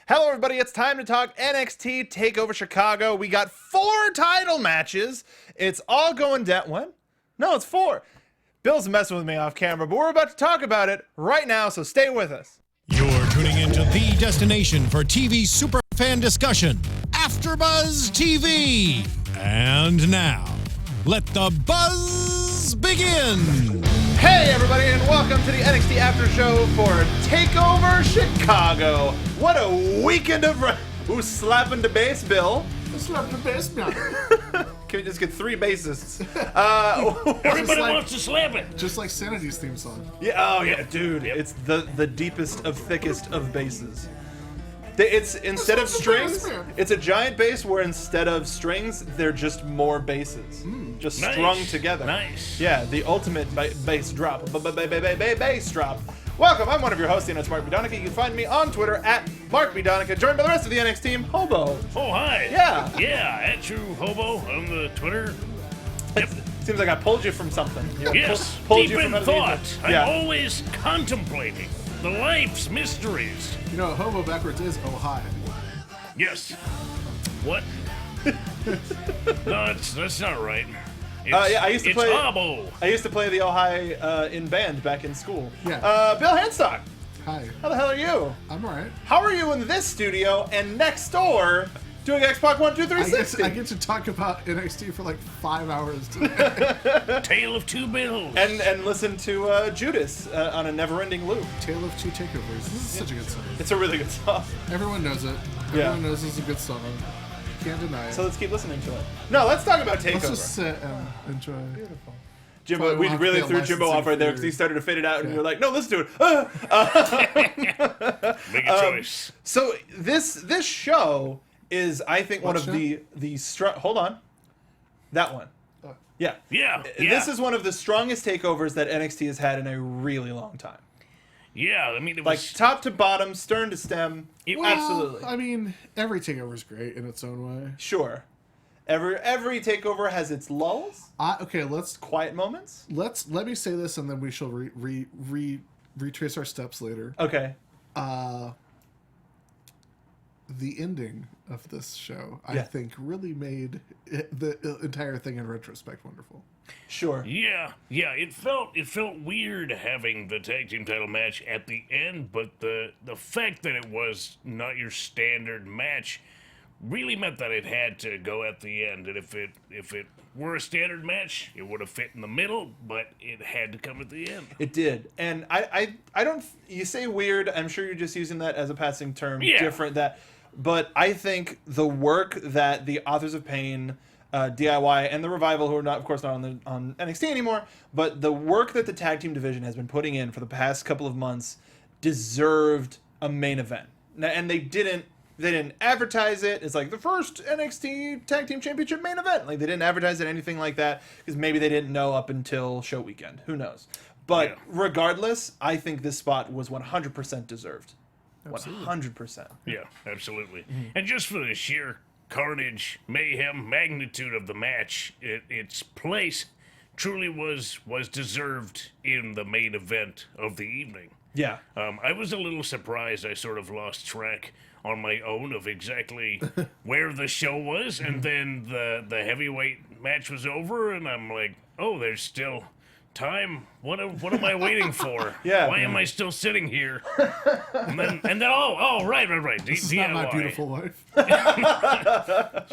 Hello, everybody. It's time to talk NXT Takeover Chicago. We got 4 title matches. It's all going down. What? No, it's 4. Bill's messing with me off camera, but we're about to talk about it right now, so stay with us. You're tuning into the destination for TV superfan discussion, AFTERBUZZ TV. And now, let the buzz begin. Hey, everybody, and welcome to the NXT After Show for Takeover Chicago. What a weekend of... Who's slapping the bass, Bill? Who's slapping the bass, Bill? Can we just get 3 bassists? Everybody wants to slap it. Just like Sanity's theme song. Yeah, oh yeah, dude. It's the deepest of thickest of basses. It's instead of strings, it's a giant bass where instead of strings, they're just more basses, just strung together. Nice. Yeah, the ultimate bass drop. Bass drop. Welcome. I'm one of your hosts, and it's Mark Donica. You can find me on Twitter at Mark Donica, joined by the rest of the NXT team, Hobo. Oh, hi. Yeah. Yeah, at you, Hobo, on the Twitter. Yep. Seems like I pulled you from something. Yes, pulled deep you from in out of the thought. ether. I'm Yeah. always contemplating the life's mysteries. You know, Hobo backwards is oh hi. Yes. What? No, that's not right. It's, yeah, I used to it's play. Hobo. I used to play the Ojai in band back in school. Yeah. Bill Hanstock. Hi. How the hell are you? I'm alright. How are you in this studio and next door doing Xbox 1, 2, 3, 60? I get to talk about NXT for like 5 hours today. Tale of Two Bills. And listen to Judas on a never-ending loop. Tale of Two Takeovers. This is such a good song. It's a really good song. Everyone knows it. Yeah. Everyone knows it's a good song. Can't deny it. So let's keep listening to it. No, let's talk about Takeover. Let's just sit and enjoy. Beautiful. Jimbo, Probably we won't have really to threw get Jimbo off right there because he licensing started to fade it out, and Yeah. you were like, "No, let's do it." Make a choice. So this show is, I think, one What of show? hold on, that one. Yeah. Yeah. This is one of the strongest takeovers that NXT has had in a really long time. Yeah, I mean, it Like was... top to bottom, stern to stem. It- Absolutely. I mean, every takeover is great in its own way. Sure. Every takeover has its lulls, Okay, let's quiet moments. let me say this, and then we shall retrace our steps later. Okay. The ending of this show, I Yeah. think, really made the entire thing in retrospect wonderful. Sure. Yeah, it felt weird having the tag team title match at the end, but the fact that it was not your standard match really meant that it had to go at the end. And if it were a standard match, it would have fit in the middle, but it had to come at the end. It did. And I don't, you say weird, I'm sure you're just using that as a passing term. Yeah. Different but I think the work that the Authors of Pain, DIY, and the Revival, who are not, of course, not on NXT anymore, but the work that the tag team division has been putting in for the past couple of months deserved a main event. And they didn't advertise it. It's like the first NXT Tag Team Championship main event. Like, they didn't advertise it anything like that because maybe they didn't know up until show weekend. Who knows? But Yeah. regardless, I think this spot was 100% deserved. Absolutely. 100%. Yeah, absolutely. And just for the sheer carnage, mayhem, magnitude of the match, its place truly was deserved in the main event of the evening. Yeah. I was a little surprised. I sort of lost track on my own of exactly where the show was, and then the heavyweight match was over, and I'm like, oh, there's still time. What am I waiting for? Yeah. Why am I still sitting here? And then oh, right. This is DIY. not my beautiful life.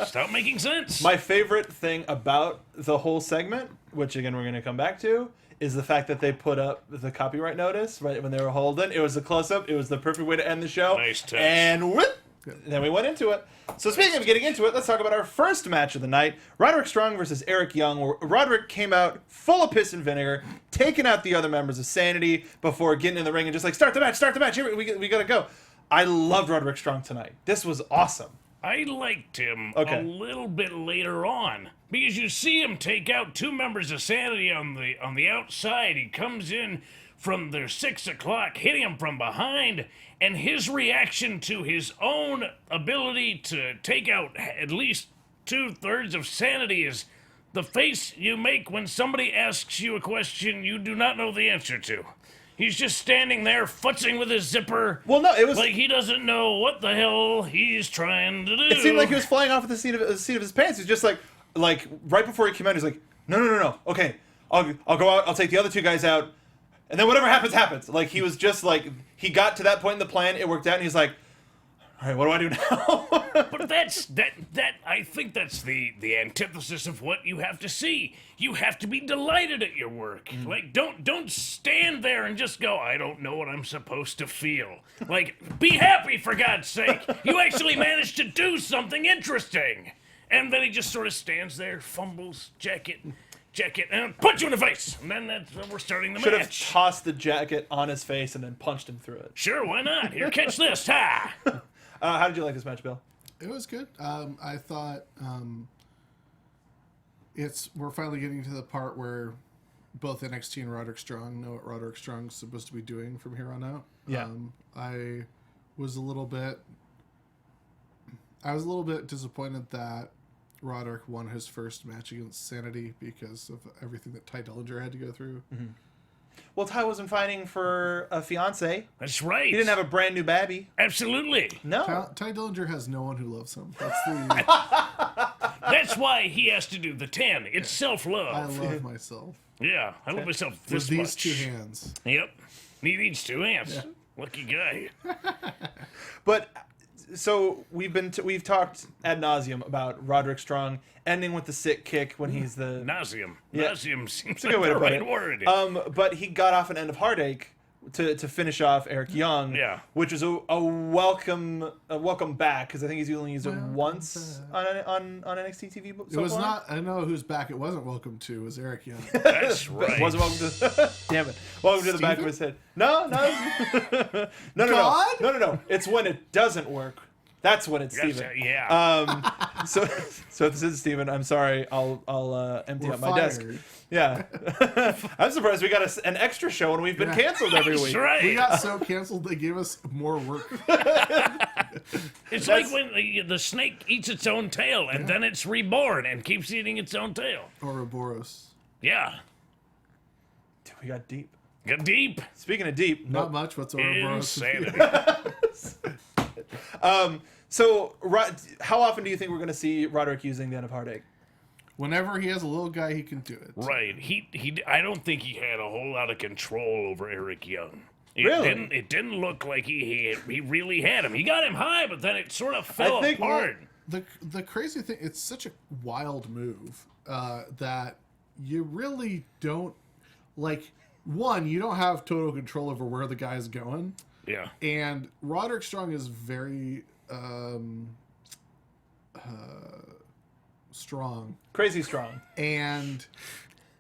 Stop making sense. My favorite thing about the whole segment, which again we're going to come back to, is the fact that they put up the copyright notice right when they were holding. It was a close-up. It was the perfect way to end the show. Nice touch. And whoop, then we went into it. So speaking of getting into it, let's talk about our first match of the night. Roderick Strong versus Eric Young, where Roderick came out full of piss and vinegar, taking out the other members of Sanity before getting in the ring and just like, start the match. Here, we got to go. I loved Roderick Strong tonight. This was awesome. I liked him Okay. a little bit later on because you see him take out 2 members of Sanity on the outside. He comes in from their 6 o'clock, hitting him from behind, and his reaction to his own ability to take out at least 2/3 of Sanity is the face you make when somebody asks you a question you do not know the answer to. He's just standing there futzing with his zipper. Well, no, it was like he doesn't know what the hell he's trying to do. It seemed like he was flying off at the seat of his pants. He's just like right before he came out, he's like, no. Okay, I'll go out. I'll take the other two guys out, and then whatever happens, happens. Like he was just like he got to that point in the plan. It worked out, and he's like, all right, what do I do now? But that's that. I think that's the antithesis of what you have to see. You have to be delighted at your work. Like don't stand there and just go, I don't know what I'm supposed to feel. Like be happy for God's sake. You actually managed to do something interesting. And then he just sort of stands there, fumbles, jacket, and punch you in the face. And then that's when we're starting the Should have match. tossed the jacket on his face and then punched him through it. Sure, why not? Here, catch this, ha! How did you like this match, Bill? It was good. I thought we're finally getting to the part where both NXT and Roderick Strong know what Roderick Strong's supposed to be doing from here on out. Yeah. I was a little bit disappointed that Roderick won his first match against Sanity because of everything that Ty Dillinger had to go through. Mm-hmm. Well, Ty wasn't fighting for a fiance. That's right. He didn't have a brand new babby. Absolutely. No. Ty Dillinger has no one who loves him. That's why he has to do the 10. It's self-love. I love myself. Yeah, I love myself With this these much. two hands. Yep. He needs two hands. Lucky guy. But so we've talked ad nauseum about Roderick Strong ending with the sick kick when he's the Nauseum. Yeah. Nauseum seems It's a like good way the to put right it. word. But he got off an end of Heartache to finish off Eric Young. Yeah. Which was a welcome back because I think he's only used it once on NXT TV. So It was far. not. I know who's back. It wasn't welcome to. It was Eric Young. That's right. Wasn't welcome to. Damn it! Welcome to the back of his head. No. No. It's when it doesn't work. That's when it's Yes, Steven. yeah. So if this is Steven, I'm sorry. I'll empty We're out my desk. fired. Yeah. I'm surprised we got an extra show and we've been canceled every That's week. right. We got so canceled they gave us more work. It's like when the snake eats its own tail and then it's reborn and keeps eating its own tail. Ouroboros. Yeah. Dude, we got deep. Got deep. Speaking of deep, Not much. What's Ouroboros? Insanity. so how often do you think we're going to see Roderick using the end of Heartache? Whenever he has a little guy, he can do it. Right. He. I don't think he had a whole lot of control over Eric Young. Really? It didn't look like he really had him. He got him high, but then it sort of fell apart. The crazy thing, it's such a wild move that you really don't like. One, you don't have total control over where the guy's going. Yeah. And Roderick Strong is very strong. Crazy strong. And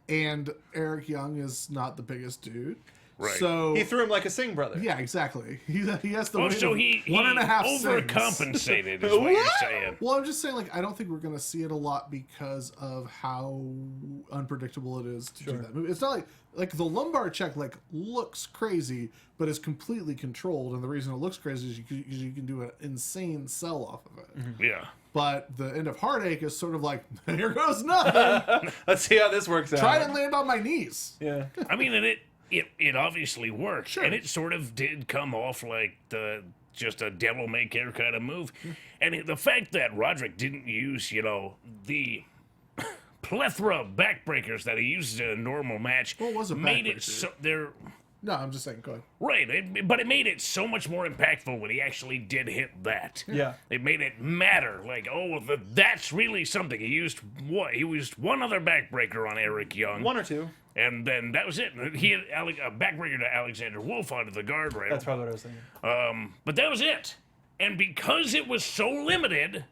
Eric Young is not the biggest dude. Right. So He threw him like a Singh brother. yeah, exactly. He has the Oh, weight so of he 1.5 Sings. overcompensated, is what you're saying. Well, I'm just saying, like, I don't think we're going to see it a lot because of how unpredictable it is to do that move. It's not like the lumbar check, like, looks crazy, but is completely controlled. And the reason it looks crazy is you can do an insane sell off of it. Mm-hmm. Yeah. But the end of Heartache is sort of like, here goes nothing. Let's see how this works out. Try and land on my knees. Yeah. I mean, and it obviously worked, Sure. and it sort of did come off like just a devil may care kind of move. And the fact that Roderick didn't use, the plethora of backbreakers that he uses in a normal match Well, it was a made it backbreaker. so they're No, I'm just saying, go ahead. right. But it made it so much more impactful when he actually did hit that. Yeah. It made it matter. Like, that's really something. He used what? He used one other backbreaker on Eric Young. One or two. And then that was it. He had a backbreaker to Alexander Wolf onto the guardrail. That's probably what I was thinking. But that was it. And because it was so limited,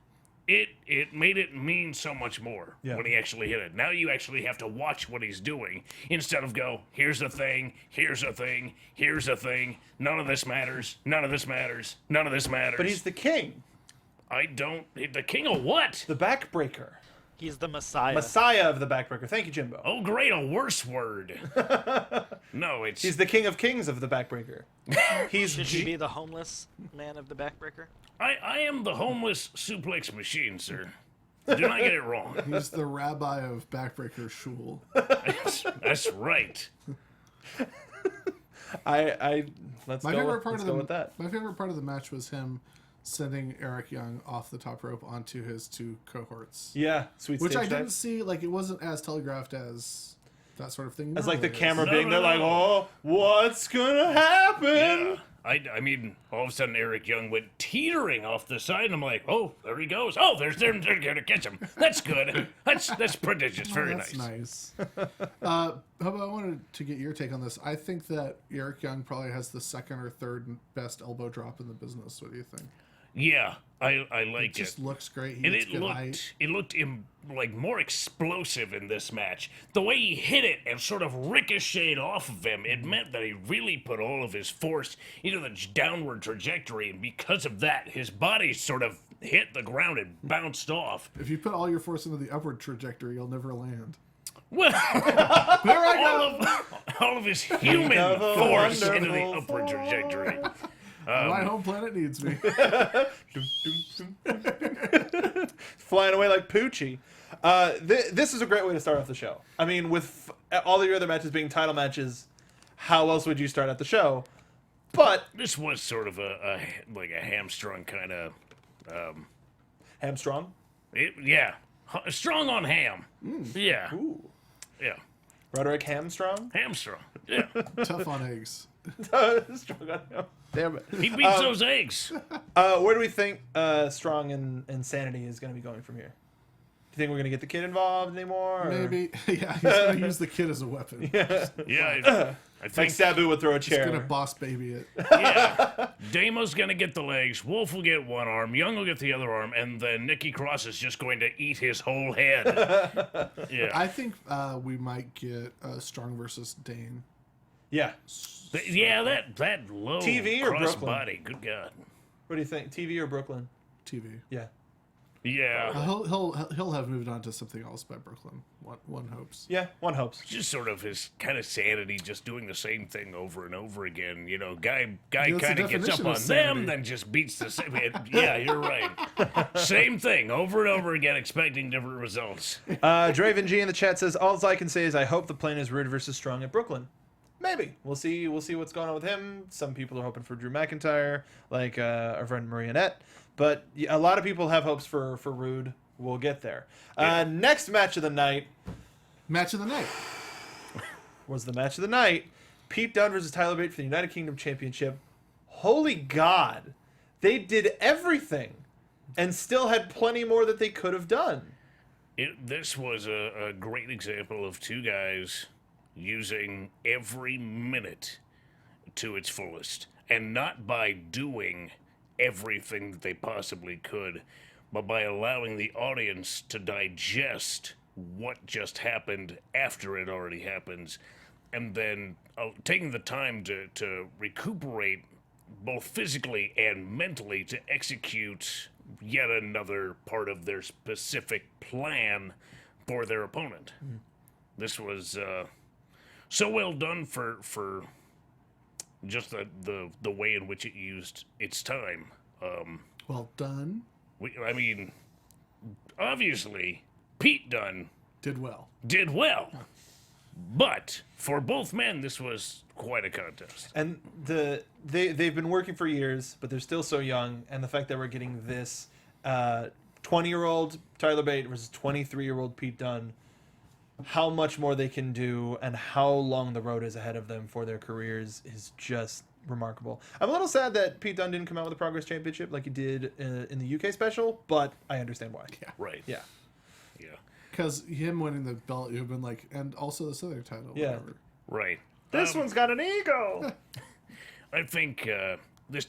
it made it mean so much more when he actually hit it. Now you actually have to watch what he's doing instead of go, here's a thing, here's a thing, here's a thing. None of this matters. None of this matters. None of this matters. But he's the king. The king of what? The backbreaker. He's the Messiah. Messiah of the backbreaker. Thank you, Jimbo. Oh, great, a worse word. No, it's... He's the king of kings of the backbreaker. Should he be the homeless man of the backbreaker? I am the homeless suplex machine, sir. Do not get it wrong. He's the rabbi of Backbreaker Shul. That's right. Let's My go, favorite with, part let's of go the with that. my favorite part of the match was him sending Eric Young off the top rope onto his two cohorts. Yeah, sweet Which stage I didn't dive. see, like, it wasn't as telegraphed as that sort of thing. As like the normally is. camera No, being no, there, like, no. oh, what's gonna happen? Yeah. I mean, all of a sudden Eric Young went teetering off the side, and I'm like, oh, there he goes. Oh, they're going to catch him. That's good. That's prodigious. Very That's nice. Hobo, I wanted to get your take on this. I think that Eric Young probably has the second or third best elbow drop in the business. What do you think? Yeah, I like It just looks great. He And gets good height. it looked like more explosive in this match. The way he hit it and sort of ricocheted off of him, it meant that he really put all of his force into the downward trajectory, and because of that, his body sort of hit the ground and bounced off. If you put all your force into the upward trajectory, you'll never land. Well, There I go! all of his human Have a force into the wonderful upward trajectory. My home planet needs me. Flying away like Poochie. This is a great way to start off the show. I mean, with all your other matches being title matches, how else would you start out the show? But This was sort of a hamstrung kind of, hamstrung. yeah, strong on ham. Yeah, Ooh, yeah, Roderick Hamstrung. hamstrung. Yeah, Tough on eggs. Strong on him. Damn it. he beats those eggs. Where do we think Strong and Sanity is going to be going from here? Do you think we're going to get the kid involved anymore? Or? Maybe. Yeah, he's going to use the kid as a weapon. Yeah, I Like think Sabu would throw a He's going to chair. boss baby it. yeah. Damo's gonna get the legs. Wolf will get one arm. Young will get the other arm, and then Nikki Cross is just going to eat his whole head. Yeah, I think we might get Strong versus Dane. Yeah. yeah. That low TV or cross Brooklyn? body. Good God. What do you think? TV or Brooklyn? TV. Yeah. Yeah, He'll have moved on to something else by Brooklyn. One hopes. Yeah, one hopes. just sort of his kind of sanity, just doing the same thing over and over again. You know, guy That's the kind of gets up definition on of sanity. them, then just beats the same. Yeah, you're right. Same thing over and over again, expecting different results. Draven G in the chat says, all I can say is I hope the plan is Rude versus Strong at Brooklyn. Maybe. We'll see what's going on with him. Some people are hoping for Drew McIntyre, like our friend Marionette. But a lot of people have hopes for Rude. We'll get there. Next match of the night Match of the night. was the match of the night. Pete Dunne versus Tyler Bate for the United Kingdom Championship. Holy God. They did everything and still had plenty more that they could have done. This was a great example of two guys using every minute to its fullest, and not by doing everything that they possibly could, but by allowing the audience to digest what just happened after it already happens, and then taking the time to recuperate both physically and mentally to execute yet another part of their specific plan for their opponent. This was so well done for just the way in which it used its time. Well done. I mean, obviously, Pete Dunne Did well. did well, but for both men, this was quite a contest. And they've been working for years, but they're still so young. And the fact that we're getting this 20-year-old Tyler Bate versus 23-year-old Pete Dunne, how much more they can do and how long the road is ahead of them for their careers is just remarkable. I'm a little sad that Pete Dunne didn't come out with a Progress Championship like he did in the UK special, but I understand why. Yeah. Right. Yeah. Yeah. Because him winning the belt, you've been like, and also this other title. Yeah. Whatever. Right. This one's got an ego. I think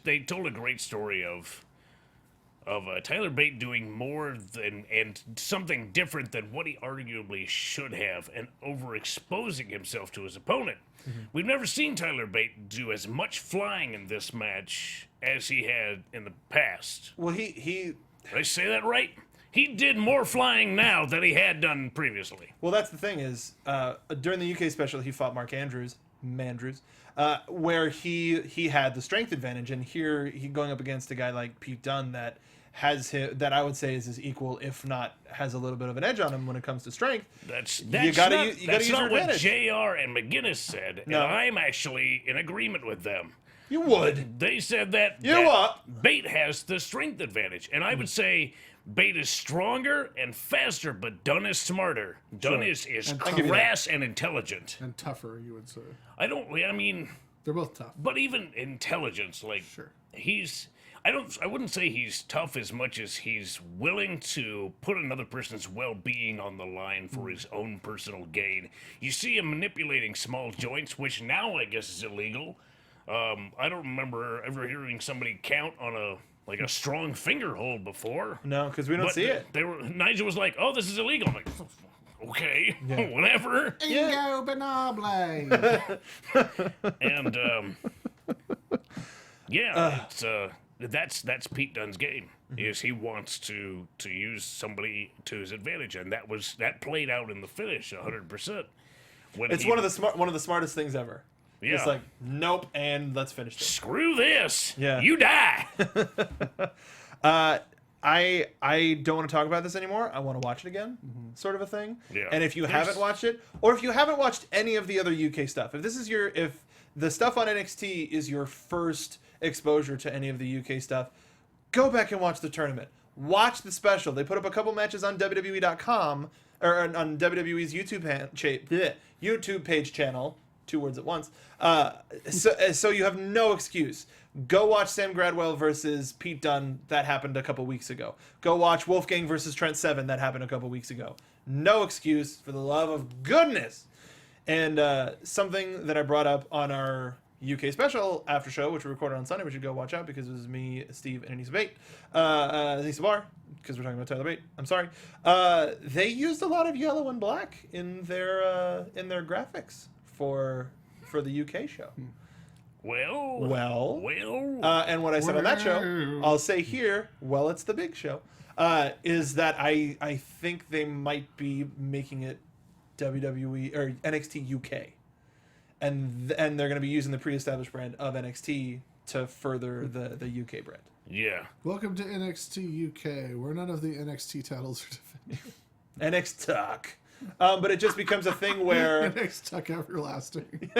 they told a great story of Tyler Bate doing more than and something different than what he arguably should have, and overexposing himself to his opponent. We've never seen Tyler Bate do as much flying in this match as he had in the past. Well, he Did I say that right? He did more flying now than he had done previously. well, that's the thing is during the UK special he fought Mark Mandrews, where he had the strength advantage, and here he going up against a guy like Pete Dunne that has him, that I would say is his equal, if not has a little bit of an edge on him when it comes to strength. That's you gotta not, use that's your not what advantage. JR and McGinnis said, No. and I'm actually in agreement with them. You would. They said that, Bate has the strength advantage, and I would say Bate is stronger and faster, but Dunn is smarter. Dunn is crass and intelligent. And tougher, you would say. I mean, They're both tough. but even intelligence, like I wouldn't say he's tough as much as he's willing to put another person's well-being on the line for his own personal gain. You see him manipulating small joints, which now I guess is illegal. I don't remember ever hearing somebody count on a strong finger hold before. No, because we don't see it. Nigel was like, "Oh, this is illegal." I'm like, okay, whatever. Ingo Benable. And it's that's Pete Dunne's game. Is he wants to use somebody to his advantage, and that played out in the finish 100%. It's one of the smartest things ever. Yeah. It's like, nope, and let's finish this. Screw this. Yeah. You die. I don't want to talk about this anymore. I want to watch it again, sort of a thing. Yeah. And if you haven't watched it, or if you haven't watched any of the other UK stuff, if the stuff on NXT is your first exposure to any of the UK stuff, go back and watch the tournament. Watch the special. They put up a couple matches on WWE.com or on WWE's YouTube page channel. 2 words at once. So you have no excuse. Go watch Sam Gradwell versus Pete Dunne. That happened a couple weeks ago. Go watch Wolfgang versus Trent Seven. That happened a couple weeks ago. No excuse, for the love of goodness. And something that I brought up on our UK special after show, which we recorded on Sunday, which you go watch out because it was me, Steve, and Anissa Bate. Anissa Barr, because we're talking about Tyler Bate. I'm sorry. They used a lot of yellow and black in their graphics for the UK show. Well. And what I said on that show, I'll say here, well, it's the big show, is that I think they might be making it WWE or NXT UK, and they're going to be using the pre-established brand of NXT to further the UK brand. Yeah. Welcome to NXT UK, where none of the NXT titles are defended. NXT Talk. But it just becomes a thing where NXT Everlasting.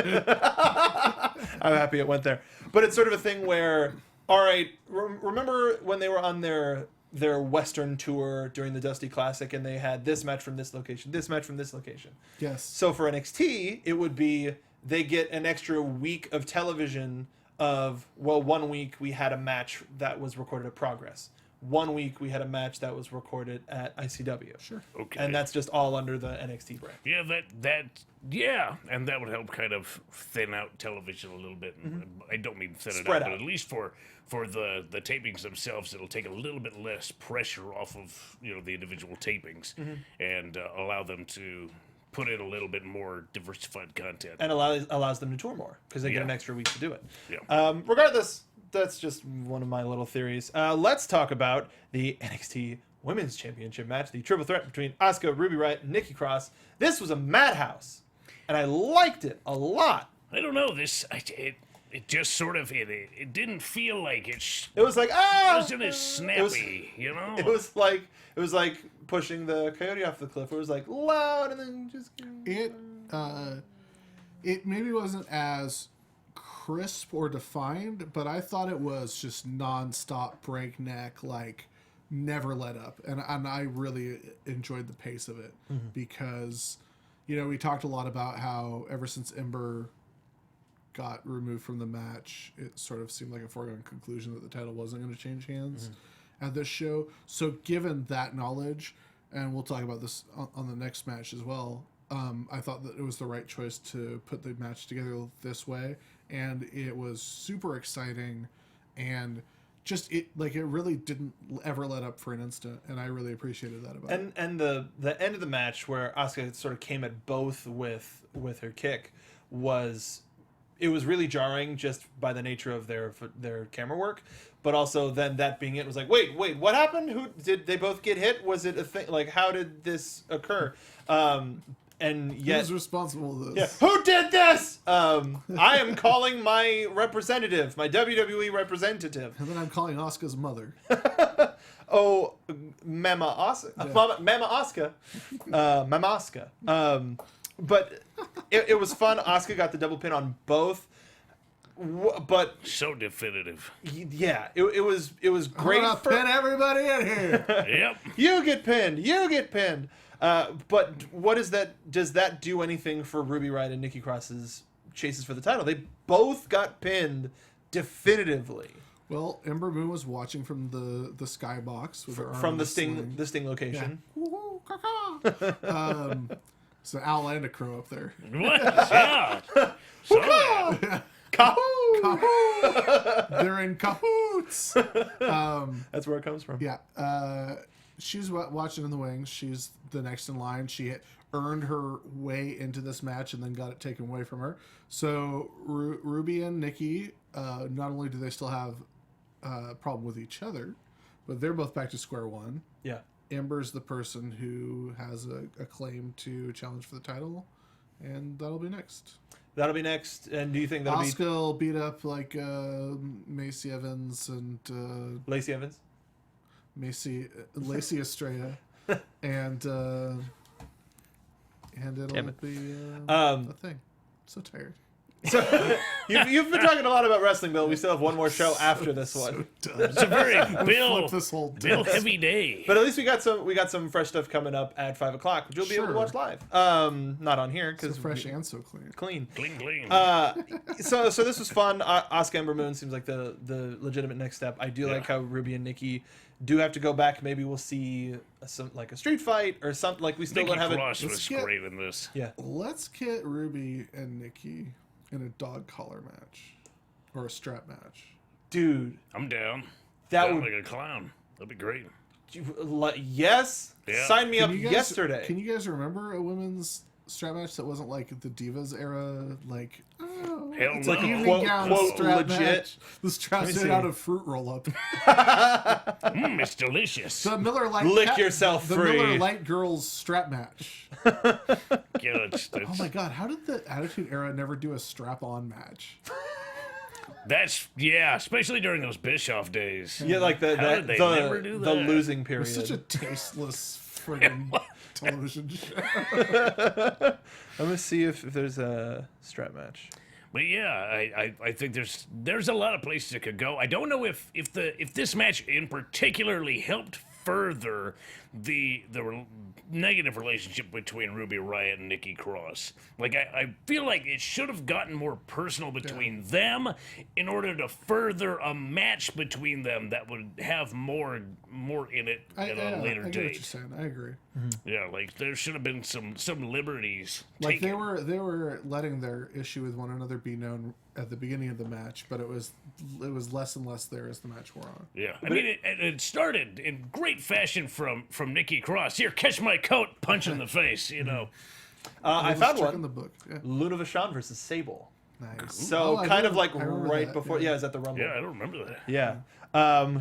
I'm happy it went there. But it's sort of a thing where, all right, remember when they were on their Western tour during the Dusty Classic and they had this match from this location, this match from this location. Yes. So for NXT, it would be they get an extra week of television of, well, 1 week we had a match that was recorded at Progress. 1 week we had a match that was recorded at ICW. Sure. Okay. And that's just all under the NXT brand. Yeah, and that would help kind of thin out television a little bit. I don't mean thin Spread it out, out. but at least for the tapings themselves, it'll take a little bit less pressure off of the individual tapings and allow them to put in a little bit more diversified content. And allows them to tour more because they get an extra week to do it. Yeah. Regardless, that's just one of my little theories. Let's talk about the NXT Women's Championship match, the triple threat between Asuka, Ruby Riott, and Nikki Cross. This was a madhouse, and I liked it a lot. I don't know, it just sort of it didn't feel like it was like, wasn't as snappy, It was like pushing the coyote off the cliff. It was like loud and then just it maybe wasn't as crisp or defined, but I thought it was just non-stop breakneck, like never let up, and I really enjoyed the pace of it because we talked a lot about how ever since Ember got removed from the match, it sort of seemed like a foregone conclusion that the title wasn't going to change hands at this show. So given that knowledge, and we'll talk about this on the next match as well, I thought that it was the right choice to put the match together this way, and it was super exciting, and just it really didn't ever let up for an instant, and I really appreciated that about it. And the end of the match where Asuka sort of came at both with her kick was really jarring just by the nature of their camera work, but also then that being it was like, wait, what happened? Who did they both get hit? Was it a thing? Like, how did this occur? And yet, who's responsible for this? Yeah, who did this? I am calling my representative, my WWE representative. And then I'm calling Asuka's mother. Oh, Mama Oscar. Mama Oscar. Mama Oscar. But it was fun. Oscar got the double pin on both. But So definitive. yeah, it was great. I'm gonna pin everybody in here. Yep. You get pinned. You get pinned. But what is that? Does that do anything for Ruby Riott and Nikki Cross's chases for the title? They both got pinned definitively Well, Ember Moon was watching from the skybox with her arm from in the a Sting sling. the Sting location. Woo-hoo, caw-caw. So Al and a crow up there. What? Yeah. So that. Kahoo! They're in cahoots. That's where it comes from. Yeah. She's watching in the wings. She's the next in line. She earned her way into this match and then got it taken away from her. So Ruby and Nikki, not only do they still have a problem with each other, but they're both back to square one. Yeah. Ember's the person who has a claim to challenge for the title, and that'll be next. That'll be next. And do you think that'll Asuka be will beat up like Macy Evans and Lacey Evans? Lacey Estrella, and it'll be a thing. So tired. So you've been talking a lot about wrestling, Bill. We still have one more show after this one. It's a very Bill Flip this whole Bill desk. heavy day. But at least we got some fresh stuff coming up at 5 o'clock, which you'll be able to Sure. watch live. Not on here So because fresh and so clean. clean. Clean, clean. So this was fun. Asuka Ember Moon seems like the legitimate next step. I do like how Ruby and Nikki do have to go back. Maybe we'll see some like a street fight or something. Like we still Nikki don't have Cross it. was great in this. Yeah. Let's get Ruby and Nikki in a dog collar match or a strap match. Dude, I'm down. that Down would like a clown. That'd be great. yes. Yeah. Sign me up Can you guys- yesterday. Can you guys remember a women's strap match that wasn't like the Divas era? Like, oh, Hell it's no. like evening Quote- gown quote, strap legit. match. The strap's Let me made see. out of fruit roll up. It's delicious. The Miller Lite Lick yourself the free. Miller Lite girls strap match. Yeah, that's Oh my god, how did the Attitude Era never do a strap on match? especially during those Bischoff days. Yeah, like How did they never do the that? losing period. It's such a tasteless friggin' television show. I'm gonna see if there's a strap match. But yeah, I think there's a lot of places it could go. I don't know if this match in particularly helped further the negative relationship between Ruby Riott and Nikki Cross. Like I feel like it should have gotten more personal between them in order to further a match between them that would have more in it at a later I get what date. you're saying. I agree. Yeah, like there should have been some liberties Like taken. they were letting their issue with one another be known at the beginning of the match, but it was less and less there as the match wore on. Yeah, I mean, it started in great fashion from Nikki Cross. Here, catch my coat, punch in the face. You know, I found Check in one. the book. Yeah. Luna Vachon versus Sable. Nice. So Oh, I kind of remember- like I remember right that, before. Yeah, is that the Rumble? yeah, I don't remember that. Yeah.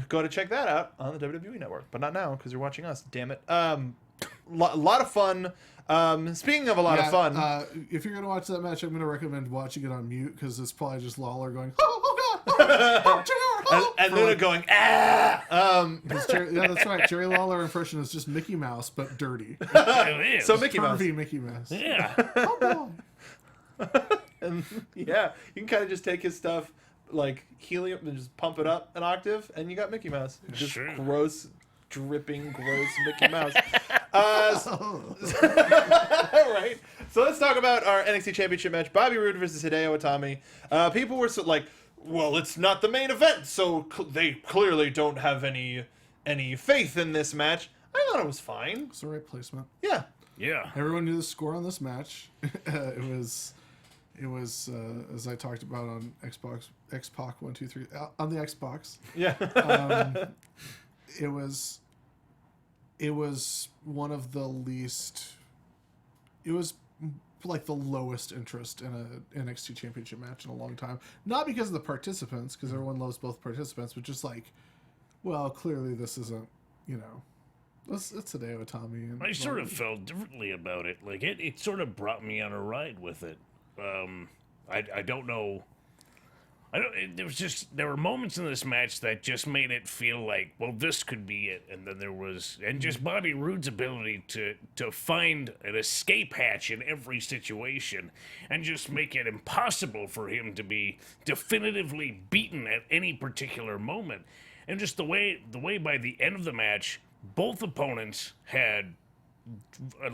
Go to check that out on the WWE Network, but not now because you're watching us. Damn it. Lot of fun. Speaking of a lot of fun, If you're gonna watch that match, I'm gonna recommend watching it on mute because it's probably just Lawler going, "Oh god, oh, JR, oh," and for Luna like- going ah. yeah, that's right. Jerry Lawler impression is just Mickey Mouse but dirty. It is. So Mickey Mouse. Pervy Mickey Mouse. Yeah, Oh boy. And yeah, you can kind of just take his stuff like helium and just pump it up an octave, and you got Mickey Mouse. Just Sure. gross, dripping, gross Mickey Mouse. Right. So let's talk about our NXT Championship match: Bobby Roode versus Hideo Itami. People were like, "Well, it's not the main event, so they clearly don't have any faith in this match." I thought it was fine. It's the right placement. Yeah. yeah. Everyone knew the score on this match. It was as I talked about on Xbox 123 on the Xbox. Yeah. It was one of the least. It was like the lowest interest in a NXT Championship match in a long time. Not because of the participants, because everyone loves both participants, but just like, well, clearly this isn't, it's Hideo Itami. And I sort of felt differently about it. Like it sort of brought me on a ride with it. I don't know. There were moments in this match that just made it feel like, well, this could be it. And then and just Bobby Roode's ability to find an escape hatch in every situation and just make it impossible for him to be definitively beaten at any particular moment. And just the way by the end of the match, both opponents had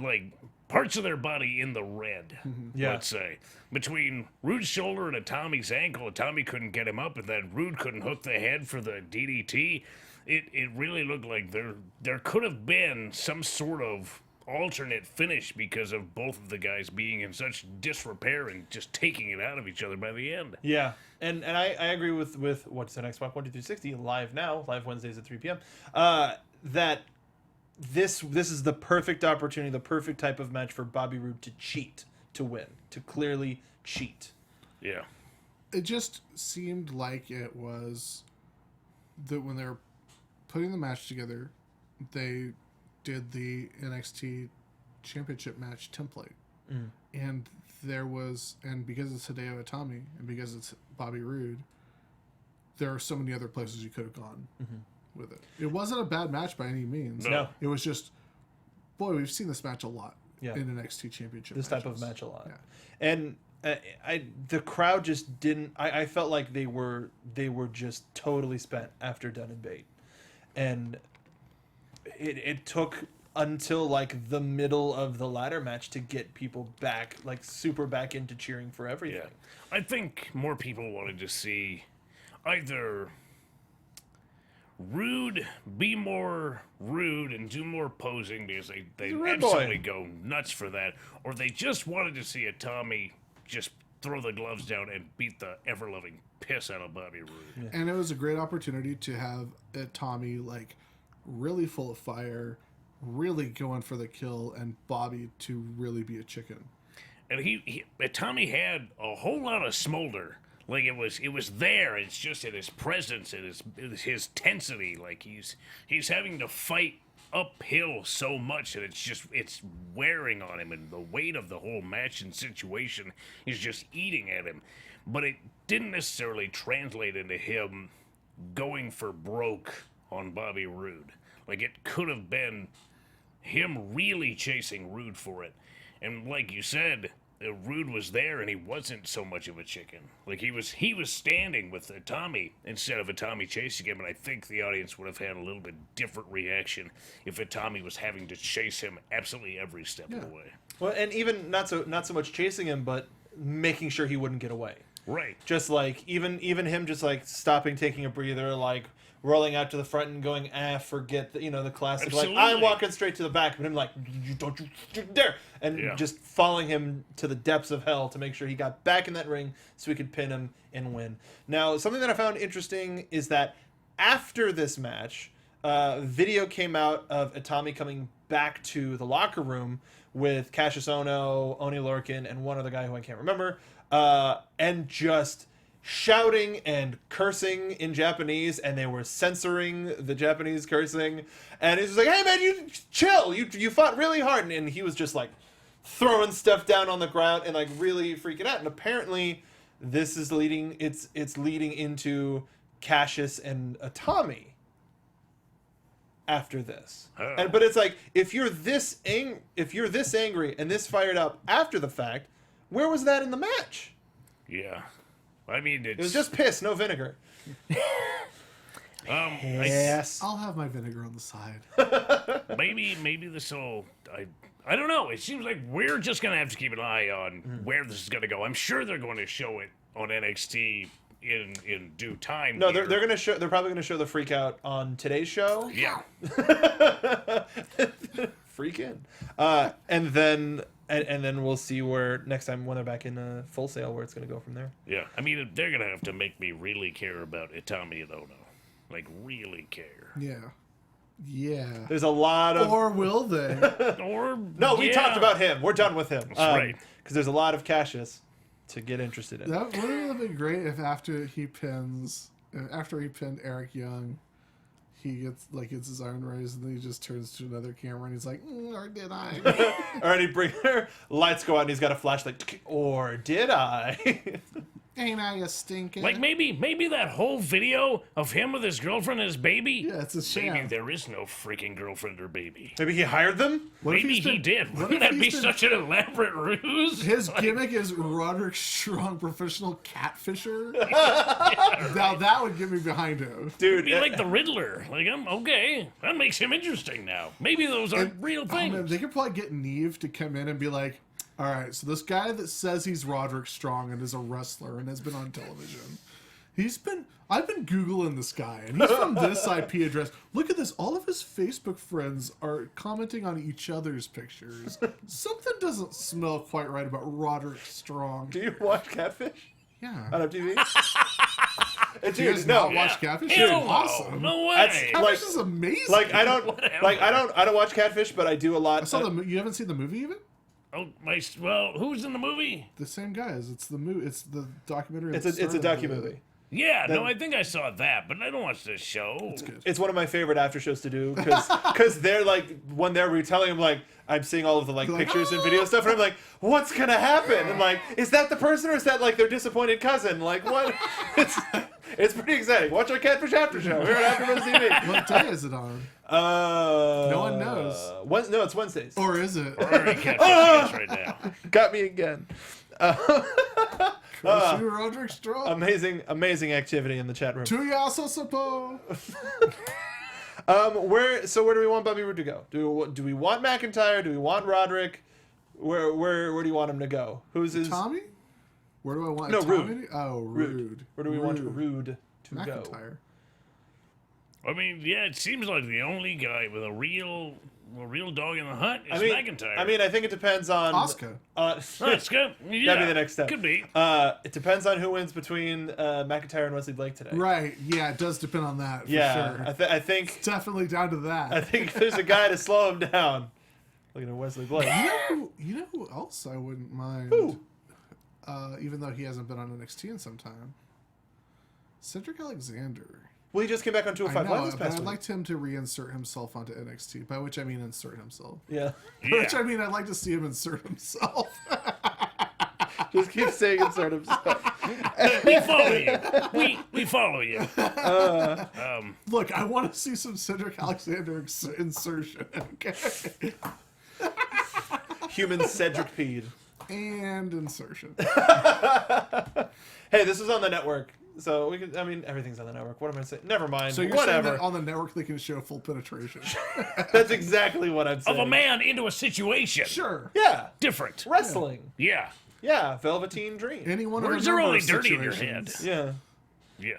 like parts of their body in the red, let's say. Between Rude's shoulder and Itami's ankle, Itami couldn't get him up, and then Rude couldn't hook the head for the DDT. It really looked like there could have been some sort of alternate finish because of both of the guys being in such disrepair and just taking it out of each other by the end. Yeah, and I agree with what's the next Xbox 12360 live now, live Wednesdays at 3 p.m. That this is the perfect opportunity, the perfect type of match for Bobby Roode to cheat, to win, to clearly cheat. Yeah. It just seemed like it was that when they were putting the match together, they did the NXT Championship match template. And because it's Hideo Itami and because it's Bobby Roode, there are so many other places you could have gone with it. It wasn't a bad match by any means. No. It was just, boy, we've seen this match a lot Yeah. in NXT Championship This matches. type of match a lot. Yeah. And the crowd just didn't. I felt like they were just totally spent after Dunn and Bate, and it took until like the middle of the ladder match to get people back, like super back into cheering for everything. Yeah. I think more people wanted to see either Rude be more rude and do more posing because they absolutely go nuts for that, or they just wanted to see Itami just throw the gloves down and beat the ever-loving piss out of Bobby Roode. Yeah. And it was a great opportunity to have Itami like really full of fire, really going for the kill, and Bobby to really be a chicken. And Itami had a whole lot of smolder. Like it was there. It's just in his presence and his tensity. Like he's having to fight uphill so much that it's wearing on him, and the weight of the whole match and situation is just eating at him. But it didn't necessarily translate into him going for broke on Bobby Roode. Like it could have been him really chasing Roode for it. And like you said, Roode was there, and he wasn't so much of a chicken. Like he was standing with Itami instead of Itami chasing him, and I think the audience would have had a little bit different reaction if Itami was having to chase him absolutely every step of the way. Well, and even not so much chasing him, but making sure he wouldn't get away. Right. Just like even him just like stopping, taking a breather, like rolling out to the front and going, forget the classic, Absolutely. like I'm walking straight to the back, but him like, don't you dare, and just following him to the depths of hell to make sure he got back in that ring so we could pin him and win. Now, something that I found interesting is that after this match, video came out of Itami coming back to the locker room with Cassius Ohno, Oni Lorcan, and one other guy who I can't remember, and just shouting and cursing in Japanese, and they were censoring the Japanese cursing, and he's like, hey man, you chill, you fought really hard, and he was just like throwing stuff down on the ground and like really freaking out. And apparently this is leading into Cassius and Itami after this. But it's like, if you're this angry and this fired up after the fact, where was that in the match? Yeah. I mean, It was just piss, no vinegar. Yes. I'll have my vinegar on the side. Maybe this will. I don't know. It seems like we're just gonna have to keep an eye on where this is gonna go. I'm sure they're going to show it on NXT in due time. No, they're gonna show. They're probably gonna show the freak out on today's show. Yeah. Freak in. And then we'll see where next time when they're back in Full Sail, where it's gonna go from there. Yeah. I mean, they're gonna have to make me really care about Itami and Ono. Like really care. Yeah. There's a lot of. Or will they? Or No, we talked about him. We're done with him. That's right. Because there's a lot of Cassius to get interested in. That would have been great if after he pinned Eric Young, he gets his arm raised, and then he just turns to another camera and he's like, or did I? Already bring her. Lights go out and he's got a flashlight. Or did I? Hey, now you stinking. Like maybe that whole video of him with his girlfriend and his baby. Yeah, it's a Maybe sham. there is no freaking girlfisher or baby. Maybe he hired them. What if Maybe he's he been- did. what Wouldn't if that he's be been- such an elaborate ruse? His gimmick is Roderick Strong, professional catfisher. Now that would get me behind him. Dude, Be like the Riddler. Like, I'm okay. That makes him interesting now. Maybe those aren't real Oh, things. man, they could probably get Neve to come in and be like, all right, so this guy that says he's Roderick Strong and is a wrestler and has been on television, I've been Googling this guy, and he's from this IP address. Look at this. All of his Facebook friends are commenting on each other's pictures. Something doesn't smell quite right about Roderick Strong. do you watch Catfish Yeah. on MTV? Do you guys not watch Catfish? Hell It's no. awesome. No way. That's- Catfish Like- is amazing. Like I don't Whatever. I don't watch Catfish, but I do a lot. I saw you haven't seen the movie even? Oh, well, who's in the movie? The same guys. It's the It's the documentary. It's a docu movie. Yeah, no, I think I saw that, but I don't watch this show. It's good. It's one of my favorite after shows to do because they're like when they're retelling them, like I'm seeing all of the like You're like, pictures and video stuff, and I'm like, what's gonna happen? And like, is that the person or is that like their disappointed cousin? Like what? It's pretty exciting. Watch our Catfish after show here at AfterBuzz TV. What day is it on? No one knows. No, it's Wednesdays. Or is it? already catching this right now. Got me again. Crush you, Roderick Strong. Amazing activity in the chat room. To ya, so suppo. Where do we want Bobby Roode to go? Do we want McIntyre? Do we want Roderick? Where do you want him to go? Who's his Tommy? Where do I want No, Tommy? Rude. Oh, Rude. Where do we want Rude to go? McIntyre. I mean, yeah, it seems like the only guy with a real dog in the hunt is McIntyre. I think it depends on Asuka. That's good. Yeah, That'd be the next step. Could be. It depends on who wins between McIntyre and Wesley Blake today. Right. Yeah, it does depend on that. For Yeah, Sure. I think Definitely down to that. I think if there's a guy to slow him down, looking at Wesley Blake. You know who else I wouldn't mind? Who? Even though he hasn't been on NXT in some time. Cedric Alexander. Well, he just came back on I 205 know, Live this but past I'd week. like him to reinsert himself onto NXT, by which I mean insert himself. Yeah, Yeah. Which I mean I'd like to see him insert himself. just keep saying insert himself. We follow you. We follow you. Look, I want to see some Cedric Alexander insertion. Okay. Human Cedric Pede. And insertion. Hey, this is on the network, so we can. I mean, everything's on the network. What am I saying? Never mind. So you're Whatever. saying that on the network they can show full penetration. That's exactly what I'm saying. Of a man into a situation. Sure. Yeah, Different. wrestling. Yeah. Yeah, Velveteen Dream. Any one Words of are a number only of dirty in your head. situations. Yeah.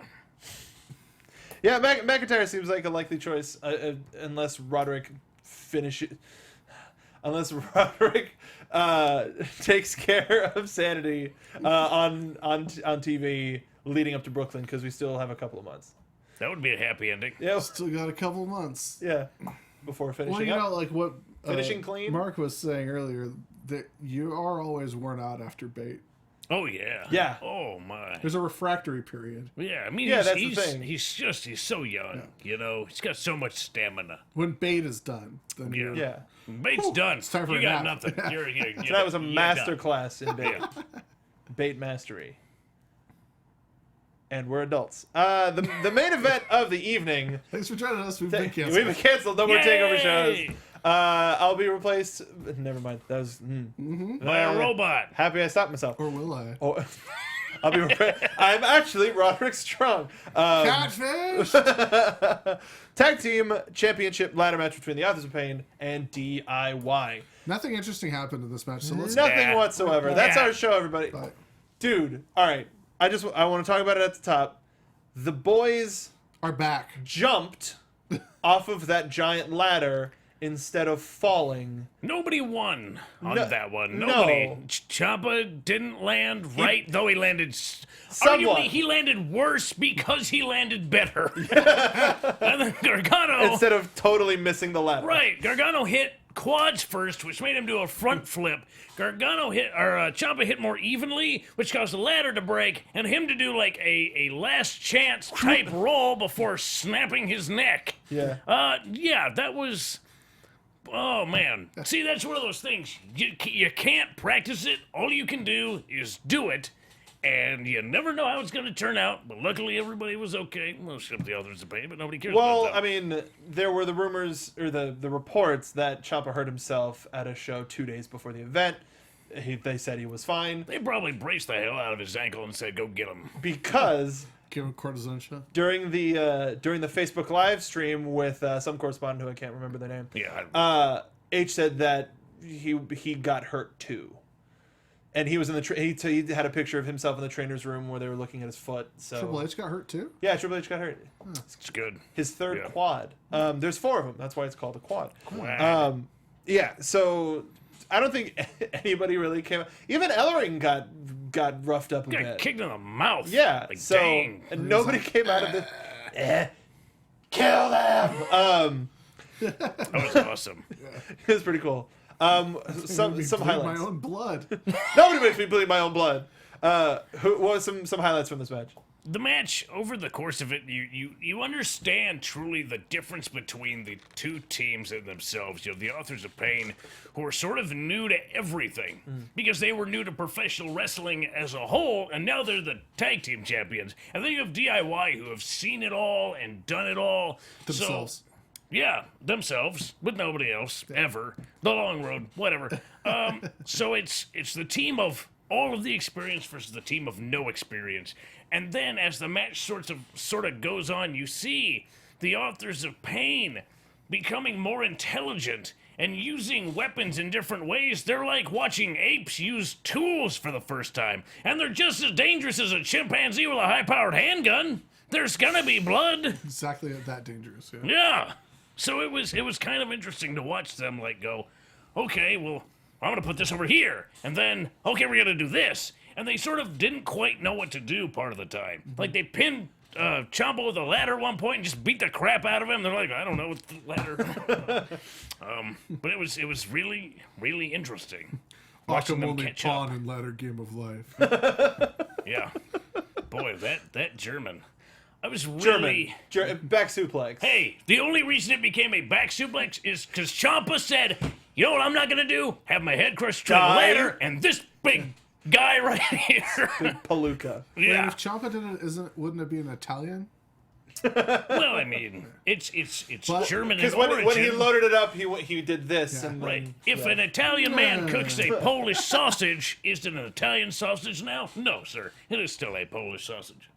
Yeah. Yeah, McIntyre seems like a likely choice, unless Roderick finishes. Unless Roderick takes care of sanity on TV leading up to Brooklyn, because we still have a couple of months. That would be a happy ending. Yeah, Still got a couple months. yeah. Before finishing Well, you up. know, like what Finishing clean? Mark was saying earlier, that you are always worn out after bait. Oh yeah. Yeah. Oh my. There's a refractory period. Yeah. I mean, Yeah, that's the he's thing. he's so young. You know, he's got so much stamina. When bait is done, then Yeah. you're Yeah. Bait's done. time for You a got nap. nothing. You're So that was a you're master done. class in bait. Yeah. Bait mastery. And we're adults. The main event of the evening. Thanks for joining us. We've been We've canceled. been canceled. No more takeover shows. Yay! I'll be replaced. Never mind. That was. By a robot. Happy I stopped myself. Or will I? Oh, I'll be. I'm actually Roderick Strong. Catfish! Tag team championship ladder match between the Authors of Pain and DIY. Nothing interesting happened in this match, so let's Nothing Yeah. whatsoever. That's Yeah. our show, everybody. Bye. Dude, all right. I want to talk about it at the top. The boys are back. jumped off of that giant ladder instead of falling. Nobody won on No- that one. no. Nobody. Ciampa didn't land right, though he landed. Somewhat. Arguably, he landed worse because he landed better. And then Gargano. Instead of totally missing the ladder. Right, Gargano hit quads first, which made him do a front flip. Ciampa hit more evenly, which caused the ladder to break, and him to do like a last chance type roll before snapping his neck. Yeah. Yeah, that was. Oh man, see, that's one of those things you can't practice it. All you can do is do it, And you never know how it's going to turn out, but luckily everybody was okay. Well, except the Authors of Pain, but nobody cares Well, about that. I mean, there were the rumors or the reports that Ciampa hurt himself at a show 2 days before the event. They said he was fine They probably braced the hell out of his ankle and said, go get him. because Give him a cortisone shot. during the Facebook live stream with some correspondent who I can't remember their name, Yeah. H said that he got hurt too. And he was in the he had a picture of himself in the trainer's room where they were looking at his foot. So Triple H got hurt too? yeah, Triple H got hurt. It's good. His third Yeah. quad. There's 4 of them. That's why it's called a quad. Wow. Yeah. So I don't think anybody really came. Even Ellering got roughed up a Got bit. kicked in the mouth. Yeah. Like, So dang. and nobody came out of the. Kill them. That was awesome. It was pretty cool. Some Made me bleed highlights. my own blood. Nobody makes me bleed my own blood. What was some highlights from this match? The match, over the course of it, you understand truly the difference between the two teams and themselves. You know, the Authors of Pain, who are sort of new to everything, because they were new to professional wrestling as a whole, and now they're the tag team champions. And then you have DIY, who have seen it all and done it all. Themselves. So, yeah, themselves, with nobody else, ever. The long road, whatever. So it's the team of all of the experience versus the team of no experience. And then as the match sort of goes on, you see the Authors of Pain becoming more intelligent and using weapons in different ways. They're like watching apes use tools for the first time. And they're just as dangerous as a chimpanzee with a high-powered handgun. There's gonna be blood. Exactly that dangerous. Yeah. Yeah. So it was kind of interesting to watch them like go, okay, well, I'm gonna put this over here, and then okay, we're gonna do this, and they sort of didn't quite know what to do part of the time. Like they pinned Ciampa with a ladder at one point and just beat the crap out of him. They're like, I don't know, with the ladder. But it was really really interesting. Watching them Guacamole catch pawn up. and ladder game of life. Yeah. Boy, that German. I was German. really. Back suplex. Hey, the only reason it became a back suplex is because Ciampa said, you know what I'm not going to do? Have my head crushed through the Die. ladder and this big guy right here. Palooka. Yeah. If Ciampa did it, wouldn't it be an Italian? Well, I mean, it's But- German in Because origin. when he loaded it up, he did this and Right. then, If an Italian man cooks a Polish sausage, is it an Italian sausage now? No, sir. It is still a Polish sausage.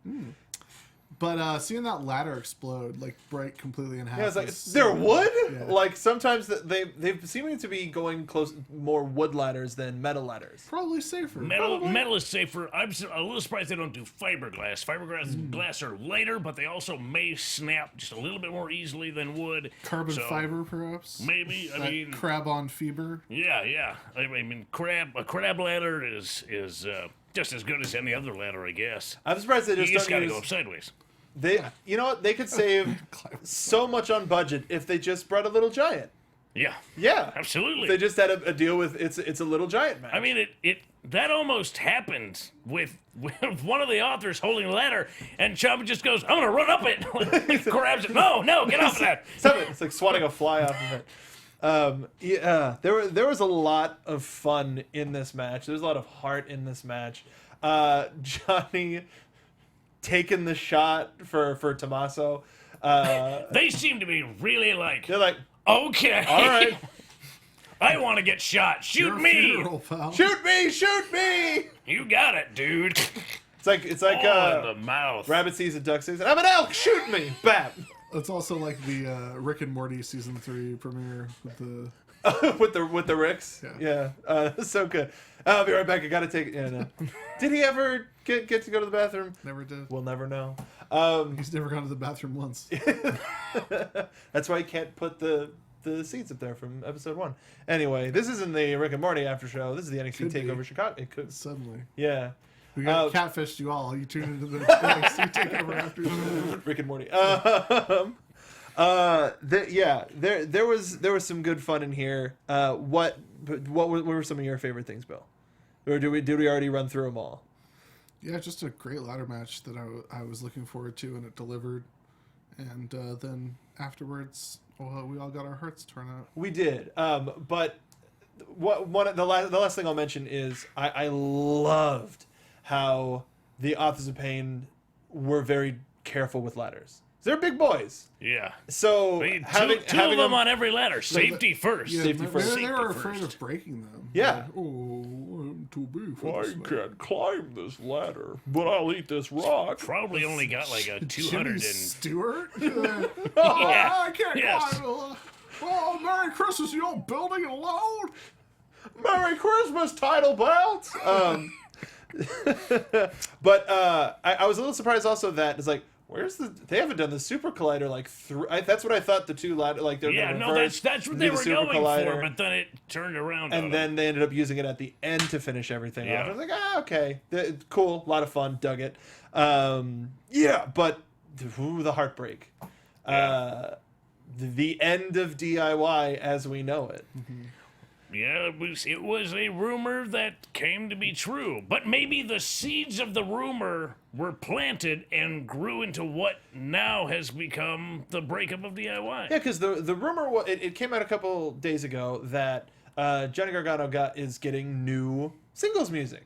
But seeing that ladder explode, like break completely in half. Yeah, it's like is they're so- wood. Yeah. Like sometimes they've seeming to be going close more wood ladders than metal ladders. Probably safer. Metal is safer. I'm a little surprised they don't do fiberglass. Fiberglass glass are lighter, but they also may snap just a little bit more easily than wood. Carbon So, fiber, perhaps. Maybe. I That mean, crab on fiber. yeah. I mean, a crab ladder is just as good as any other ladder, I guess. I'm surprised they You just just don't gotta use. go up sideways. You know what? They could save so much on budget if they just brought a little giant. Yeah, Yeah, absolutely. They just had a deal with it's a little giant match. I mean, that almost happened with one of the authors holding the ladder, and Ciampa just goes, "I'm gonna run up it." He grabs it. No, get off of that. Stop it. It's like swatting a fly off of it. Yeah, there was a lot of fun in this match. There was a lot of heart in this match. Johnny taking the shot for Tommaso. They seem to be really like, They're like, okay, all right, I want to get shot. Shoot Your me. funeral, pal. shoot me. You got it, dude. It's like Oh, in the mouth. rabbit sees a duck sees it. I'm an elk. Shoot me. Bam. It's also like the Rick and Morty season 3 premiere with the. with the Ricks. Yeah. So good. I'll be right back. I gotta take. Yeah, no. Did he ever get to go to the bathroom? Never did. We'll never know. He's never gone to the bathroom once. That's why you can't put the seats up there from episode 1. Anyway, this isn't the Rick and Morty after show. This is the NXT Could be. Takeover Chicago. It could. Suddenly. Yeah. We got catfished you all. You tuned into the NXT Takeover after show. Rick and Morty. There was some good fun in here. What were some of your favorite things, Bill? Or did we already run through them all? Yeah, just a great ladder match that I was looking forward to, and it delivered. And then afterwards, we all got our hearts torn out. We did. But the last thing I'll mention is I loved how the Authors of Pain were very careful with ladders. They're big boys. Yeah. So I mean, having two of them them on every ladder. Safety first. Yeah, Safety first. They were Safety afraid first. of breaking them. Yeah. Like, oh, I'm too big for this. can't climb this ladder, but I'll eat this rock. Probably only got like a 200 Jimmy and... Stewart? Yeah. I can't Yes. climb. Oh, Merry Christmas, you old building alone. Merry Christmas, title belt. But I was a little surprised also that it's like, where's the? They haven't done the Super Collider like through. That's what I thought the two ladder like they're Yeah, gonna no, reverse, that's what do they the were Super going Collider, for, but then it turned around on and them. then they ended up using it at the end to finish everything off. Yeah. I was like, okay, cool, a lot of fun, dug it. Yeah, but the heartbreak. Yeah. The end of DIY as we know it. Yeah, it was a rumor that came to be true. But maybe the seeds of the rumor were planted and grew into what now has become the breakup of DIY. Yeah, because the rumor it came out a couple days ago that Johnny Gargano is getting new singles music.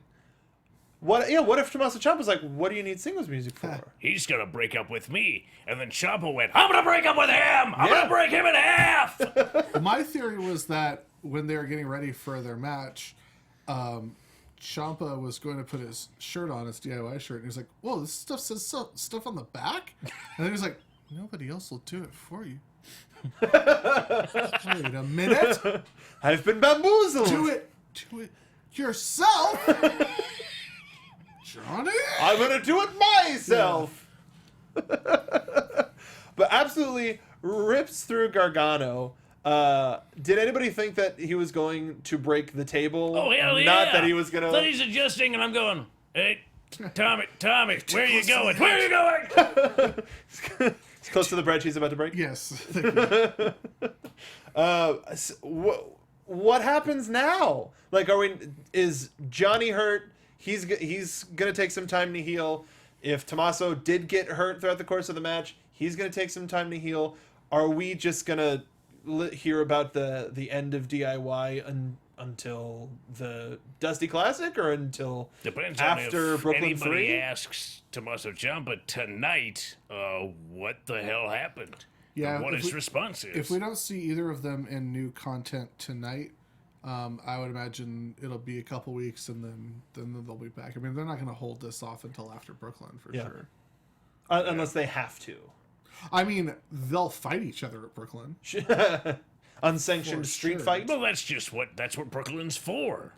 What if Tommaso Ciampa's like, what do you need singles music for? He's gonna break up with me. And then Ciampa went, I'm gonna break up with him! I'm Yeah. gonna break him in half! My theory was that when they were getting ready for their match, Ciampa was going to put his shirt on, his DIY shirt, and he was like, whoa, this stuff says stuff on the back? And then he was like, nobody else will do it for you. Wait a minute. I've been bamboozled. Do it yourself. Johnny? I'm gonna do it myself. But absolutely rips through Gargano. Did anybody think that he was going to break the table? Oh, hell yeah! Not that he was gonna. Then he's adjusting, and I'm going, hey, Tommy, where are you going? Where are you going? It's close to the bridge he's about to break. Yes. Thank you. What happens now? Like, is Johnny hurt? He's gonna take some time to heal. If Tommaso did get hurt throughout the course of the match, he's gonna take some time to heal. Are we just gonna hear about the end of DIY until the Dusty Classic, or until Depends after on if Brooklyn anybody 3? asks Tommaso Ciampa tonight, what the hell happened? Yeah, And what if his we- response is. If we don't see either of them in new content tonight, I would imagine it'll be a couple weeks, and then they'll be back. I mean, they're not going to hold this off until after Brooklyn for sure. Unless they have to. I mean, they'll fight each other at Brooklyn. Unsanctioned For street sure. fight. Well, that's what Brooklyn's for.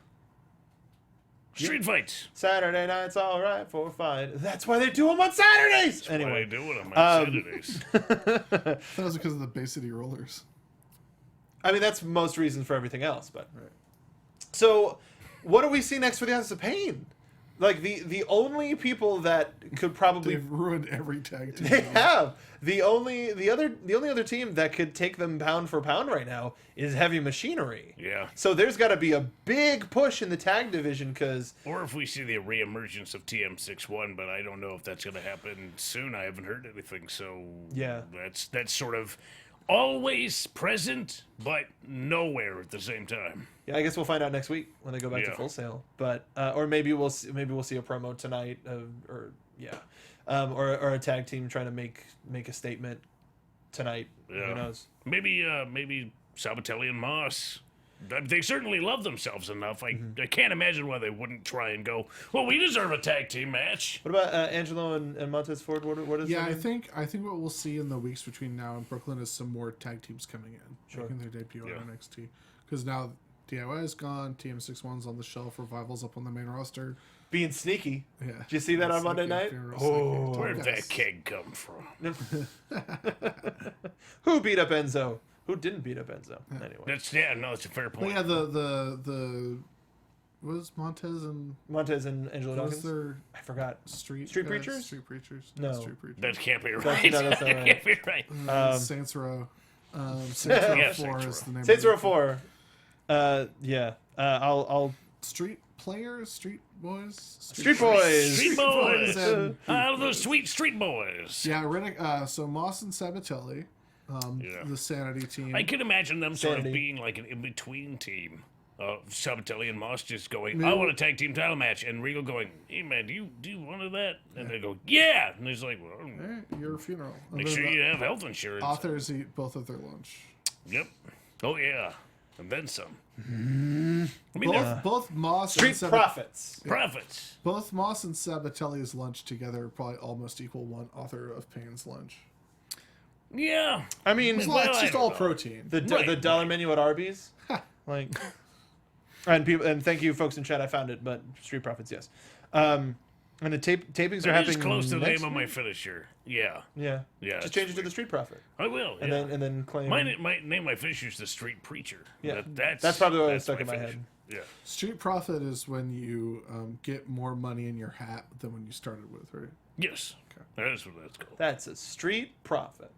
Street fights. Saturday night's all right for a fight. That's why they do them on Saturdays. Why they Anyway, do it on Saturdays. That was because of the Bay City Rollers. I mean that's most reasons for everything else. But so, what do we see next for the House of Pain? Like the only people that could probably They've ruined every tag team. they have the only other team that could take them pound for pound right now is Heavy Machinery. Yeah. So there's got to be a big push in the tag division because Or if we see the reemergence of TM61, but I don't know if that's going to happen soon. I haven't heard anything, so Yeah. that's sort of always present, but nowhere at the same time. yeah, I guess we'll find out next week when they go back to Yeah. Full Sail. But or maybe we'll see a promo tonight or a tag team trying to make a statement tonight. Yeah. Who knows? Maybe Sabatelli and Moss. They certainly love themselves enough. I can't imagine why they wouldn't try and go, well, we deserve a tag team match. What about Angelo and Montez Ford? What is Yeah, their I name? think what we'll see in the weeks between now and Brooklyn is some more tag teams coming in, Sure. making their debut Yeah. on NXT. Because now DIY is gone, TM61's on the shelf, Revival's up on the main roster. Being sneaky. Yeah, Did you see that on Monday night? Oh. Where'd that keg come from? Who beat up Enzo? Who didn't beat up Enzo? Anyway, That's a fair But point. yeah, the was Montez and Montez and Angelo what was Dawkins. their I forgot. street Street guys? Preachers? Street preachers. No. Street preachers. That can't be That's- right. no, that's not That right. can't be right. Saints Row. Saints Row Yeah, 4 Saints is the name. Saints of Row it. 4. Yeah. I'll Street players, street boys, Street Boys. Street boys. and- Those sweet street boys. Yeah, Riddick. So Moss and Sabatelli, Yeah. the Sanity team. I can imagine them sort of Sanity. being like an in-between team. Sabatelli and Moss just going, I want a tag team title match, and Regal going, hey man, do you want that? And they go, yeah, and he's like, well, Your funeral. make sure you have health insurance. Authors eat both of their lunch. Yep. Oh yeah, and then some. Both Moss Street and Profits. Profits. Both Moss and Sabatelli's lunch together probably almost equal one Author of Pain's lunch. Yeah. I mean, It's I just don't all know. protein. the dollar menu at Arby's, like, and thank you folks in chat. I found it, but Street Profits, yes. And the tapings are That is happening close to the next name of my week? finisher. Yeah. Yeah, Yeah, Just it's change it to weird. the Street Profit, I will. and Yeah. then claim. My name my finisher's the Street Preacher. Yeah. That's probably what was that's stuck in my finisher. head. Yeah. Street Profit is when you get more money in your hat than when you started with, right? Yes. Okay. That is what that's called. That's a Street Profit.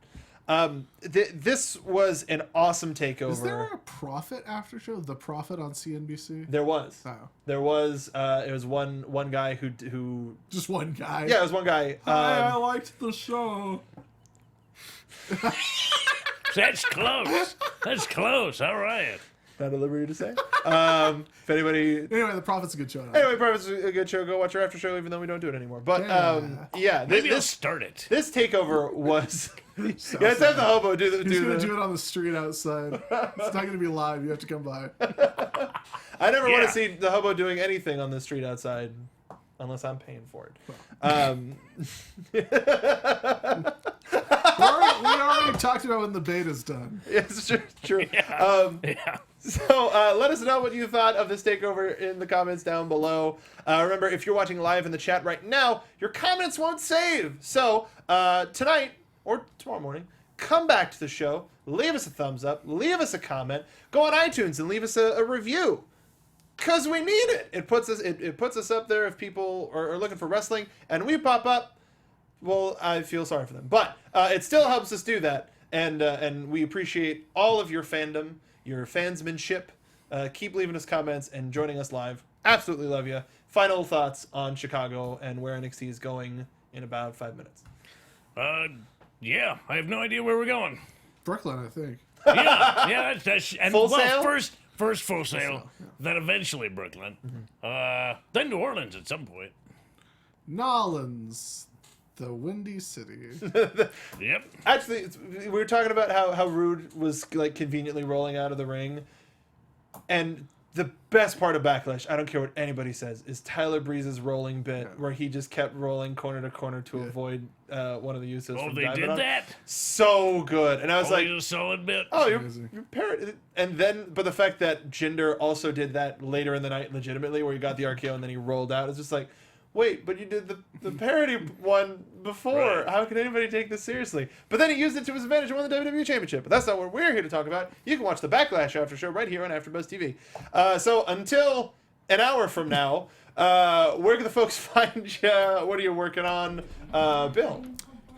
This was an awesome takeover. Is there a Profit after show? The Profit on CNBC? There was. Oh. There was. It was one guy who. Just one guy. Yeah, it was one guy. Hi, I liked the show. That's close. That's close. All right. Not at liberty to say. If anybody. Anyway, the Profit's a good show. Anyway, Profit's a good show. Go watch our after show, even though we don't do it anymore. But yeah, Maybe I'll this start it. this takeover was. Yeah, let's have the Hobo do the. He's Do going to the do it on the street outside. It's not going to be live. You have to come by. I never want Yeah. to see the Hobo doing anything on the street outside, unless I'm paying for it. We already talked about when the beta's done. It's true. Yeah. So let us know what you thought of this takeover in the comments down below. Remember, if you're watching live in the chat right now, your comments won't save. So tonight or tomorrow morning, come back to the show, leave us a thumbs up, leave us a comment, go on iTunes and leave us a review. Because we need it. It puts us up there if people are looking for wrestling and we pop up. Well, I feel sorry for them. But it still helps us do that. And we appreciate all of your fandom, your fansmanship. Keep leaving us comments and joining us live. Absolutely love you. Final thoughts on Chicago and where NXT is going in about 5 minutes. Yeah. I have no idea where we're going. Brooklyn, I think. Yeah. That's and Full sale? First full sale. Then eventually Brooklyn. Then New Orleans at some point. Nolans, the Windy City. Yep. Actually, we were talking about how Rude was like conveniently rolling out of the ring. And the best part of Backlash, I don't care what anybody says, is Tyler Breeze's rolling bit where he just kept rolling corner to corner to avoid one of the Usos Oh, from they diving did on. that? So good. And I was like, a solid bit. oh, Amazing. you're parrot. And then, but the fact that Jinder also did that later in the night legitimately, where he got the RKO and then he rolled out, it's just like, wait, but you did the parody one before. Right. How can anybody take this seriously? But then he used it to his advantage and won the WWE Championship. But that's not what we're here to talk about. You can watch the Backlash after show right here on AfterBuzz TV. So until an hour from now, where can the folks find you? What are you working on, Bill?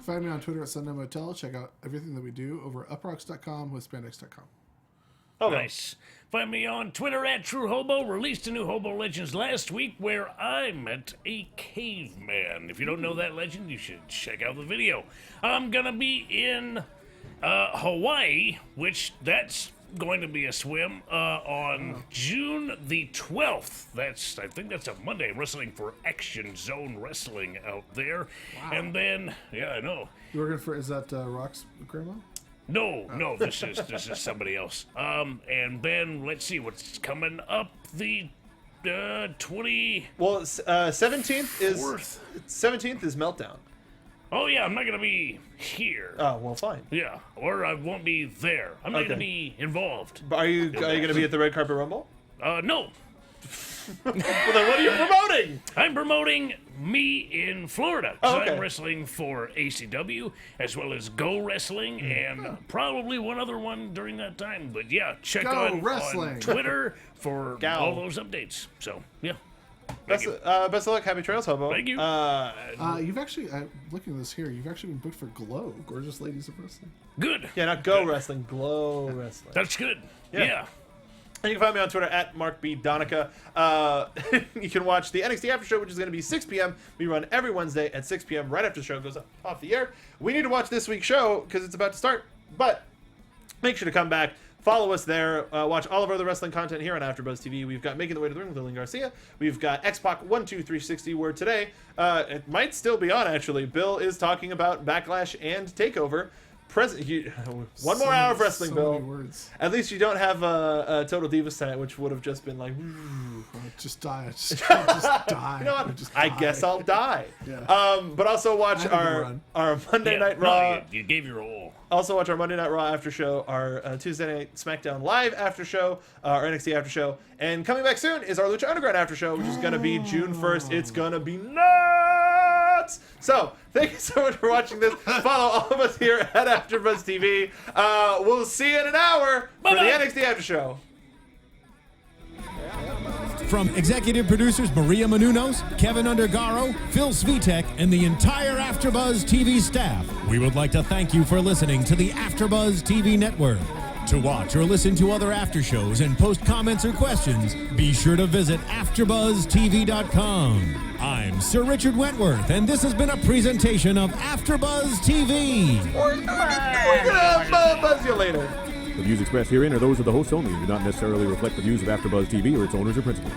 Find me on Twitter at Sunday Motel. Check out everything that we do over at uprocks.com with spandex.com. Oh, Nice. Find me on Twitter at True Hobo. Released a new Hobo Legends last week where I met a caveman. If you don't know that legend, you should check out the video. I'm gonna be in Hawaii, which that's going to be a swim on June the 12th. I think that's a Monday. Wrestling for Action Zone Wrestling out there. And then, yeah, I know. You working for, is that Rock's grandma? No, this is somebody else. And then let's see what's coming up. The 20. Well, 17th is Fourth. 17th is Meltdown. Oh yeah, I'm not gonna be here. Oh, well, fine. Yeah, or I won't be there. I'm not Okay. gonna be involved. But are you going to be at the Red Carpet Rumble? No, Well, then what are you promoting? I'm promoting me in Florida. 'Cause Oh, okay. I'm wrestling for ACW as well as Go Wrestling and probably one other one during that time. But yeah, check Go on Wrestling. Twitter for Go. all those updates. So yeah. Best of luck. Happy trails, Hobo. Thank you. You've actually, looking at this here, you've actually been booked for Glow, Gorgeous Ladies of Wrestling. Good. Yeah, not Go Wrestling, Glow Wrestling. That's good. Yeah. Yeah. And you can find me on Twitter at Mark B. Donica. You can watch the NXT After Show, which is going to be 6 p.m. We run every Wednesday at 6 p.m. right after the show goes off the air. We need to watch this week's show because it's about to start. But make sure to come back Follow us there. Watch all of our other wrestling content here on AfterBuzz TV. We've got Making the Way to the Ring with Lillian Garcia. We've got X-Pac 12360, where today, it might still be on, actually. Bill is talking about Backlash and Takeover. One more hour of wrestling, so Bill. many words. At least you don't have a Total Divas tonight, which would have just been like, Just die. Just die. you know what? Just I die. guess I'll die. Yeah. But also watch I had a good our run. Monday Yeah, Night no, Raw. you gave your all. Also watch our Monday Night Raw after show, our Tuesday Night SmackDown Live after show, our NXT after show, and coming back soon is our Lucha Underground after show, which is going to be June 1st. It's going to be nuts! So, thank you so much for watching this. Follow all of us here at AfterBuzz TV. We'll see you in an hour for the NXT after show. From executive producers Maria Menounos, Kevin Undergaro, Phil Svitek, and the entire AfterBuzz TV staff, we would like to thank you for listening to the AfterBuzz TV network. To watch or listen to other after shows and post comments or questions, be sure to visit AfterBuzzTV.com. I'm Sir Richard Wentworth, and this has been a presentation of AfterBuzz TV. We're gonna buzz you later. The views expressed herein are those of the hosts only and do not necessarily reflect the views of AfterBuzz TV or its owners or principals.